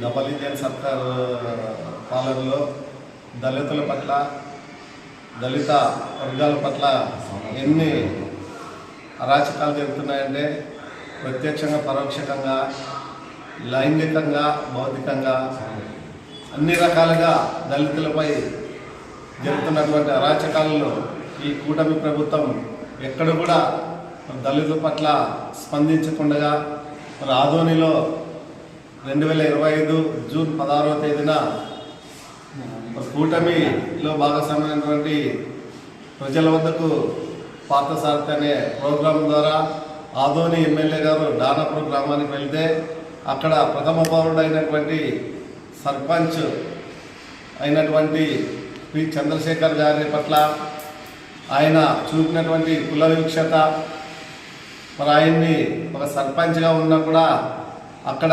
Double engine సర్కార్ పాలనలో దళితుల పట్ల, దళిత వర్గాల పట్ల ఎన్ని అరాచకాలు జరుగుతున్నాయంటే ప్రత్యక్షంగా, పరోక్షంగా, లైంగికంగా, భౌతికంగా అన్ని రకాలుగా దళితులపై జరుగుతున్నటువంటి అరాచకాలలో ఈ కూటమి ప్రభుత్వం ఎక్కడ కూడా దళితుల పట్ల స్పందించకుండా మన ఆదోనిలో 2025 జూన్ 16వ తేదీన కూటమిలో భాగస్వామైనటువంటి ప్రజల వద్దకు పార్థసారథి అనే ప్రోగ్రాం ద్వారా ఆదోని ఎమ్మెల్యే గారు దానాపూర్ గ్రామానికి వెళ్తే అక్కడ ప్రథమ పౌరుడైనటువంటి సర్పంచ్ అయినటువంటి పి చంద్రశేఖర్ గారి పట్ల ఆయన చూపినటువంటి కుల వివక్షత, మరి ఆయన్ని ఒక సర్పంచ్గా ఉన్నా కూడా అక్కడ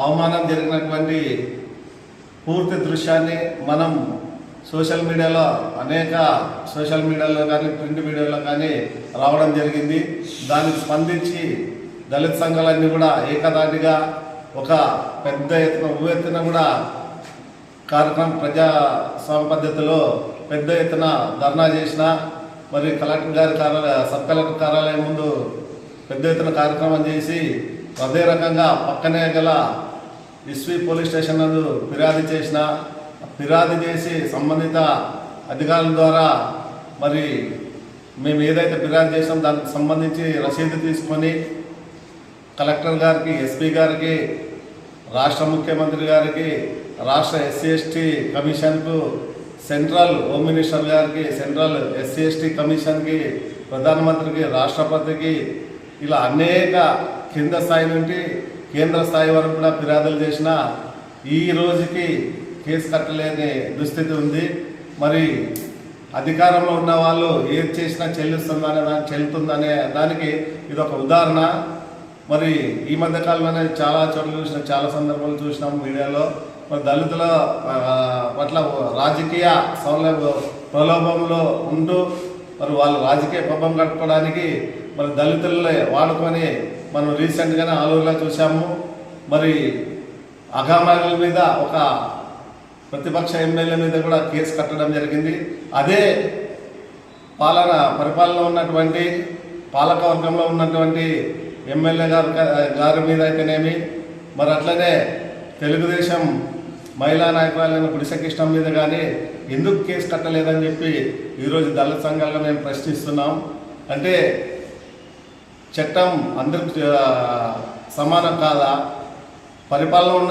అవమానం జరిగినటువంటి పూర్తి దృశ్యాన్ని మనం సోషల్ మీడియాలో కానీ ప్రింట్ మీడియాలో కానీ రావడం జరిగింది. దానికి స్పందించి దళిత సంఘాలన్నీ కూడా ఏకదాటిగా ఒక పెద్ద ఎత్తున కూడా కార్యక్రమం ప్రజాస్వామ్య పద్ధతిలో పెద్ద ఎత్తున ధర్నా చేసిన, మరి కలెక్టర్ గారి సబ్ కలెక్టర్ కార్యాలయం ముందు పెద్ద ఎత్తున కార్యక్రమం చేసి అదే రకంగా పక్కనే గల ఎస్వి పోలీస్ స్టేషన్ నందు ఫిర్యాదు చేసి సంబంధిత అధికారుల ద్వారా మరి మేము ఏదైతే ఫిర్యాదు చేసామో దానికి సంబంధించి రసీదు తీసుకొని కలెక్టర్ గారికి, ఎస్పీ గారికి, రాష్ట్ర ముఖ్యమంత్రి గారికి, రాష్ట్ర ఎస్సీ ఎస్టీ కమిషన్కు, సెంట్రల్ హోమ్ మినిస్టర్ గారికి, సెంట్రల్ ఎస్సీ ఎస్టీ కమిషన్కి, ప్రధానమంత్రికి, రాష్ట్రపతికి ఇలా అనేక కింద స్థాయి నుండి కేంద్ర స్థాయి వరకు కూడా ఫిర్యాదులు చేసిన ఈ రోజుకి కేసు కట్టలేని దుస్థితి ఉంది. మరి అధికారంలో ఉన్న వాళ్ళు ఏది చేసినా చెల్లుతుందనే దానికి ఇదొక ఉదాహరణ. మరి ఈ మధ్యకాలంలోనే చాలా చోట్ల చూసినాం, చాలా సందర్భాలు చూసినాం మీడియాలో. మరి దళితుల పట్ల రాజకీయ ప్రలోభంలో ఉంటూ మరి వాళ్ళు రాజకీయ పబ్బం కట్టుకోవడానికి మరి దళితులనే వాడుకొని మనం రీసెంట్గానే ఆలూరులో చూసాము. మరి అఘామార్గుల మీద ఒక ప్రతిపక్ష ఎమ్మెల్యే మీద కూడా కేసు కట్టడం జరిగింది. అదే పరిపాలన ఉన్నటువంటి పాలకవర్గంలో ఉన్నటువంటి ఎమ్మెల్యే గారి మీద అయితేనేమి, మరి అట్లనే తెలుగుదేశం మహిళా నాయకురాలైన గుడిసె కృష్ణ మీద కానీ ఎందుకు కేసు కట్టలేదని చెప్పి ఈరోజు దళిత సంఘాల్లో మేము ప్రశ్నిస్తున్నాం. అంటే చట్టం అందరికి సమానం కాదా? పరిపాలన